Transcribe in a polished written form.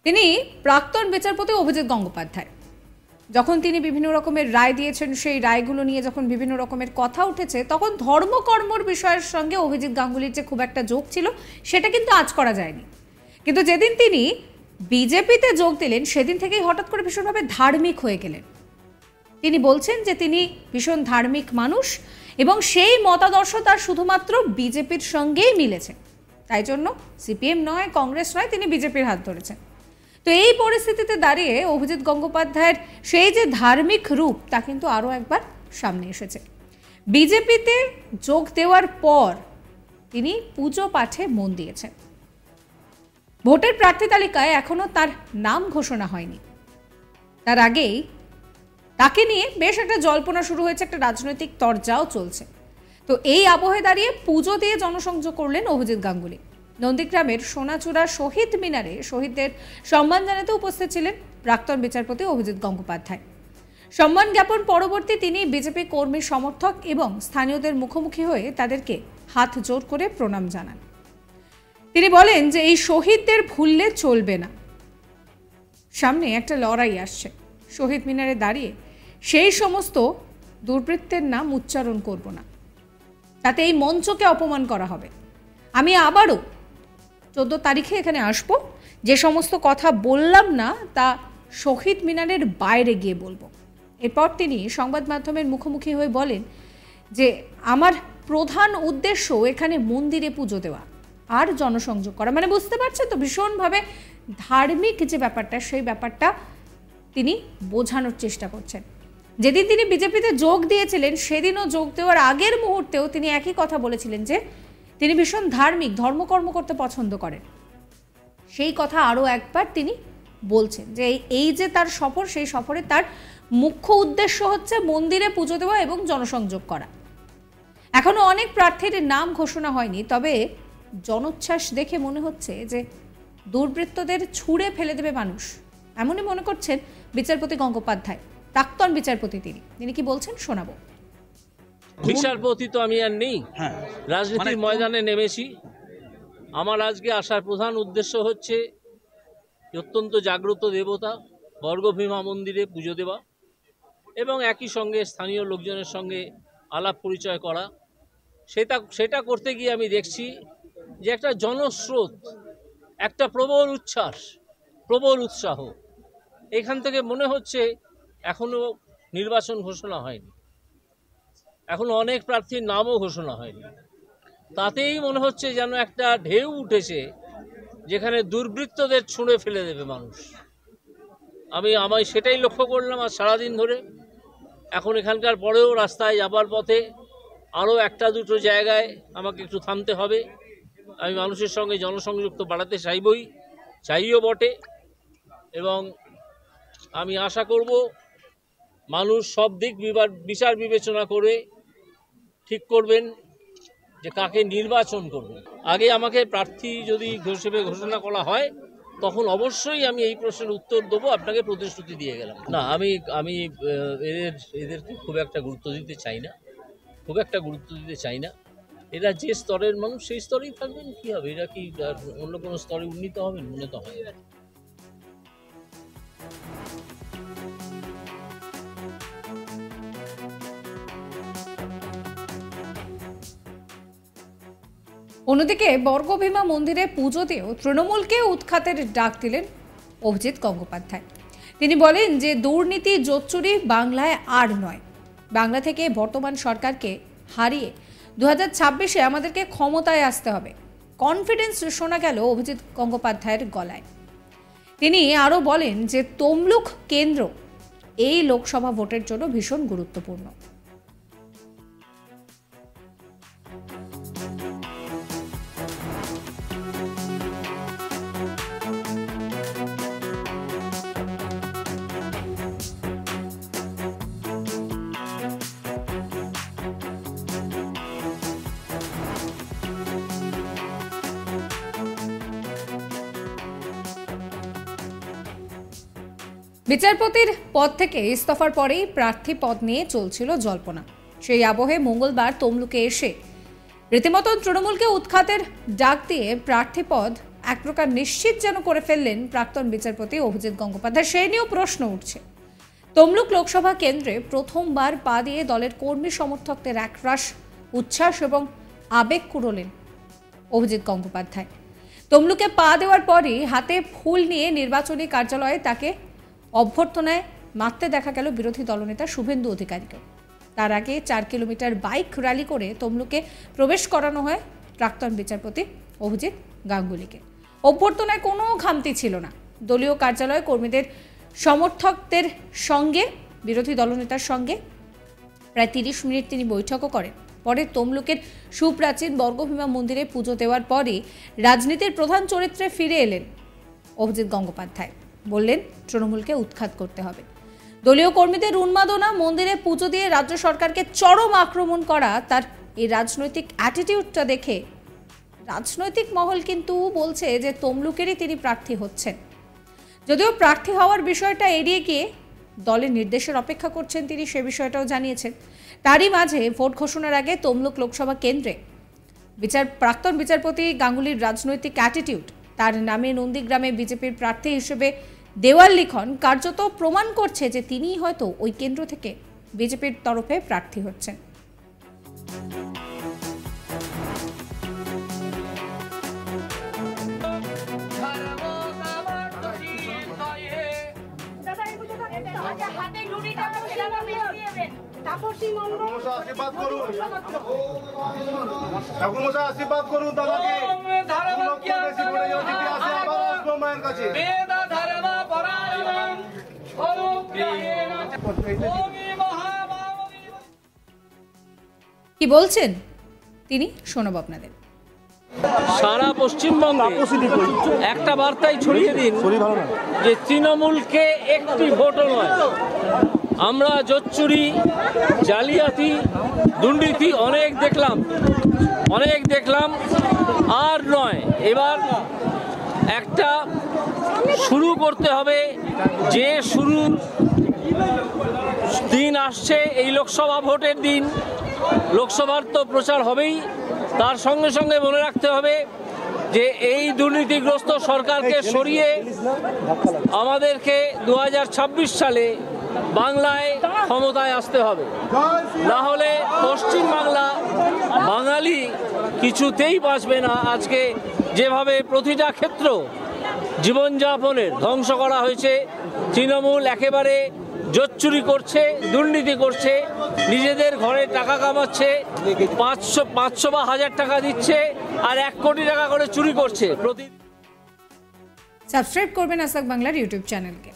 তিনি প্রাক্তন বিচারপতি অভিজিৎ গঙ্গোপাধ্যায়। যখন তিনি বিভিন্ন রকমের রায় দিয়েছেন, সেই রায়গুলো নিয়ে যখন বিভিন্ন রকমের কথা উঠেছে, তখন ধর্মকর্মর বিষয়ের সঙ্গে অভিজিৎ গাঙ্গুলির যে খুব একটা যোগ ছিল সেটা কিন্তু আজ করা যায়নি। কিন্তু যেদিন তিনি বিজেপিতে যোগ দিলেন সেদিন থেকেই হঠাৎ করে ভীষণভাবে ধার্মিক হয়ে গেলেন। তিনি বলছেন যে তিনি ভীষণ ধার্মিক মানুষ এবং সেই মতাদর্শ তার শুধুমাত্র বিজেপির সঙ্গেই মিলেছে, তাই জন্য সিপিএম নয়, কংগ্রেস নয়, তিনি বিজেপির হাত ধরেছেন। তো এই পরিস্থিতিতে দাঁড়িয়ে অভিজিৎ গঙ্গোপাধ্যায়ের সেই যে ধার্মিক রূপ তা কিন্তু আরও একবার সামনে এসেছে। বিজেপিতে যোগ দেওয়ার পর তিনি পুজো পাঠে মন দিয়েছেন। ভোটের প্রার্থী তালিকায় এখনো তার নাম ঘোষণা হয়নি, তার আগেই তাকে নিয়ে বেশ একটা জল্পনা শুরু হয়েছে, একটা রাজনৈতিক তরজাও চলছে। তো এই আবহে দাঁড়িয়ে পুজো দিয়ে জনসংযোগ করলেন অভিজিৎ গাঙ্গুলি। নন্দীগ্রামের সোনাচূড়া শহীদ মিনারে শহীদদের সম্মান জানাতে উপস্থিত ছিলেন প্রাক্তন বিচারপতি অভিজিৎ গঙ্গোপাধ্যায়। সম্মান জ্ঞাপন পরবর্তী তিনি বিজেপি কর্মী সমর্থক এবং স্থানীয়দের মুখোমুখি হয়ে তাদেরকে হাত জোর করে প্রণাম জানান। তিনি বলেন যে এই শহীদদের ভুললে চলবে না, সামনে একটা লড়াই আসছে, শহীদ মিনারে দাঁড়িয়ে সেই সমস্ত দুর্বৃত্তের নাম উচ্চারণ করব না, তাতে এই মঞ্চকে অপমান করা হবে। আমি আবারও 14 তারিখে এখানে আসব, যে সমস্ত কথা বললাম না তা শহীদ মিনারের বাইরে গিয়ে বলবো। এরপর তিনি সংবাদ মাধ্যমের মুখোমুখি হয়ে বলেন যে আমার প্রধান উদ্দেশ্য এখানে মন্দিরে পুজো দেওয়া আর জনসংযোগ করা। মানে বুঝতে পারছেন তো, ভীষণভাবে ধার্মিক যে ব্যাপারটা, সেই ব্যাপারটা তিনি বোঝানোর চেষ্টা করছেন। যেদিন তিনি বিজেপিতে যোগ দিয়েছিলেন সেদিনও যোগ দেওয়ার আগের মুহূর্তেও তিনি একই কথা বলেছিলেন যে তিনি ভীষণ ধার্মিক, ধর্মকর্ম করতে পছন্দ করেন। সেই কথা আরও একবার তিনি বলছেন যে এই যে তার সফর, সেই সফরে তার মুখ্য উদ্দেশ্য হচ্ছে মন্দিরে পুজো দেওয়া এবং জনসংযোগ করা। এখনো অনেক প্রার্থীর নাম ঘোষণা হয়নি, তবে জনোচ্ছ্বাস দেখে মনে হচ্ছে যে দুর্বৃত্তদের ছুঁড়ে ফেলে দেবে মানুষ, এমনই মনে করছেন বিচারপতি গঙ্গোপাধ্যায়, প্রাক্তন বিচারপতি। তিনি কি বলছেন শোনাবো। বিচারপতি তো আমি আর নেই, রাজনীতির ময়দানে নেমেছি। আমার আজকে আসার প্রধান উদ্দেশ্য হচ্ছে অত্যন্ত জাগ্রত দেবতা বর্গভীমা মন্দিরে পুজো দেওয়া এবং একই সঙ্গে স্থানীয় লোকজনের সঙ্গে আলাপ পরিচয় করা। সেটা করতে গিয়ে আমি দেখছি যে একটা জনস্রোত, একটা প্রবল উচ্ছ্বাস, প্রবল উৎসাহ। এখান থেকে মনে হচ্ছে এখনো নির্বাচন ঘোষণা হয়নি, এখনো অনেক প্রার্থীর নামও ঘোষণা হয়নি, তাতেই মনে হচ্ছে যেন একটা ঢেউ উঠেছে যেখানে দুর্বৃত্তদের ছুঁড়ে ফেলে দেবে মানুষ। আমি সেটাই লক্ষ্য করলাম আর সারাদিন ধরে। এখন এখানকার পরেও রাস্তায় যাবার পথে আরও একটা দুটো জায়গায় আমাকে একটু থামতে হবে। আমি মানুষের সঙ্গে জনসংযোগ তো বাড়াতে চাইও বটে, এবং আমি আশা করব মানুষ সব দিক বিচার বিবেচনা করে ঠিক করবেন যে কাকে নির্বাচন করবেন। আগে আমাকে প্রার্থী যদি হিসেবে ঘোষণা করা হয় তখন অবশ্যই আমি এই প্রশ্নের উত্তর দেবো, আপনাকে প্রতিশ্রুতি দিয়ে গেলাম। না, আমি এদেরকে খুব একটা গুরুত্ব দিতে চাই না, এরা যে স্তরের মানুষ সেই স্তরেই থাকবেন। কি হবে, এরা কি অন্য কোনো স্তরে উন্নীত হবেন? মনে তো হয় না। অন্যদিকে বর্গভীমা মন্দিরে পুজোতেও তৃণমূলকে উৎখাতের ডাক দিলেন অভিজিৎ গঙ্গোপাধ্যায়। তিনি বলেন যে দুর্নীতি, জোচ্চুরি বাংলায় আর নয়। বাংলা থেকে বর্তমান সরকারকে হারিয়ে 2026-এ আমাদেরকে ক্ষমতায় আসতে হবে। কনফিডেন্স শোনা গেল অভিজিৎ গঙ্গোপাধ্যায়ের গলায়। তিনি আরও বলেন যে তমলুক কেন্দ্র এই লোকসভা ভোটের জন্য ভীষণ গুরুত্বপূর্ণ। বিচারপতির পদ থেকে ইস্তফার পরেই প্রার্থী পদ নিয়ে চলছিল জল্পনা। সেই আবহে মঙ্গলবার তমলুকে এসে রীতিমতো তৃণমূলকে উৎখাতের ডাক দিয়ে প্রার্থী পদ এক প্রকার নিশ্চিত যেন করে ফেললেন প্রাক্তন বিচারপতি অভিজিৎ গঙ্গোপাধ্যায়, সেই নিয়েও প্রশ্ন উঠছে। তমলুক লোকসভা কেন্দ্রে প্রথমবার পা দিয়ে দলের কর্মী সমর্থকদের একরাশ উচ্ছ্বাস এবং আবেগ কুড়োলেন অভিজিৎ গঙ্গোপাধ্যায়। তমলুকে পা দেওয়ার পরই হাতে ফুল নিয়ে নির্বাচনী কার্যালয়ে তাকে অভ্যর্থনায় মারতে দেখা গেল বিরোধী দলনেতা শুভেন্দু অধিকারীকে। তার আগে 4 কিলোমিটার বাইক র্যালি করে তমলুকে প্রবেশ করানো হয় প্রাক্তন বিচারপতি অভিজিৎ গাঙ্গুলিকে। অভ্যর্থনায় কোনো খামতি ছিল না। দলীয় কার্যালয়ে কর্মীদের সমর্থকদের সঙ্গে বিরোধী দলনেতার সঙ্গে প্রায় 30 মিনিট তিনি বৈঠকও করেন। পরে তমলুকের সুপ্রাচীন বর্গভীমা মন্দিরে পুজো দেওয়ার পরই রাজনীতির প্রধান চরিত্রে ফিরে এলেন অভিজিৎ গঙ্গোপাধ্যায়। বললেন তৃণমূলকে উৎখাত করতে হবে। দলীয় কর্মীদের উন্মাদনা, মন্দিরে পুজো দিয়ে রাজ্য সরকারকে চরম আক্রমণ করা, তার এই রাজনৈতিক অ্যাটিটিউডটা দেখে রাজনৈতিক মহল কিন্তু বলছে যে তমলুকেরই তিনি প্রার্থী হচ্ছেন। যদিও প্রার্থী হওয়ার বিষয়টা এড়িয়ে গিয়ে দলের নির্দেশের অপেক্ষা করছেন তিনি, সে বিষয়টাও জানিয়েছেন। তারই মাঝে ভোট ঘোষণার আগে তমলুক লোকসভা কেন্দ্রে প্রাক্তন বিচারপতি গাঙ্গুলির রাজনৈতিক অ্যাটিটিউড, তার নামে নন্দীগ্রামে বিজেপির প্রার্থী হিসেবে দেওয়াল লিখন কার্যত প্রমাণ করছে যে তিনিই হয়তো ওই কেন্দ্র থেকে বিজেপির তরফে প্রার্থী হচ্ছেন। আশীর্বাদ করুন দাদাকে। কি বলছেন তিনি, শোনাব আপনাদের। সারা পশ্চিমবঙ্গে একটা বার্তাই ছড়িয়ে দিন যে তৃণমূলকে একটি ভোটও নয়, আমরা জোচ্চুরি, জালিয়াতি, দুর্নীতি অনেক দেখলাম, আর নয়। এবার একটা শুরু করতে হবে, যে শুরু দিন আসছে এই লোকসভা ভোটের দিন। লোকসভার তো প্রচার হবেই, তার সঙ্গে সঙ্গে মনে রাখতে হবে যে এই দুর্নীতিগ্রস্ত সরকারকে সরিয়ে আমাদেরকে 2026 সালে বাংলায় ক্ষমতায় আসতে হবে। না হলে পশ্চিমবাংলা, বাঙালি কিছুতেই বাঁচবে না। আজকে যেভাবে প্রতিটা ক্ষেত্র জীবনযাপনের ধ্বংস করা হয়েছে, তৃণমূল একেবারে জোচ্চুরি করছে, দুর্নীতি করছে, নিজেদের ঘরে টাকা কামাচ্ছে, 500 বা 1000 টাকা দিচ্ছে আর 1 কোটি টাকা করে চুরি করছে। সাবস্ক্রাইব করবেন আসাক বাংলার ইউটিউব চ্যানেলকে।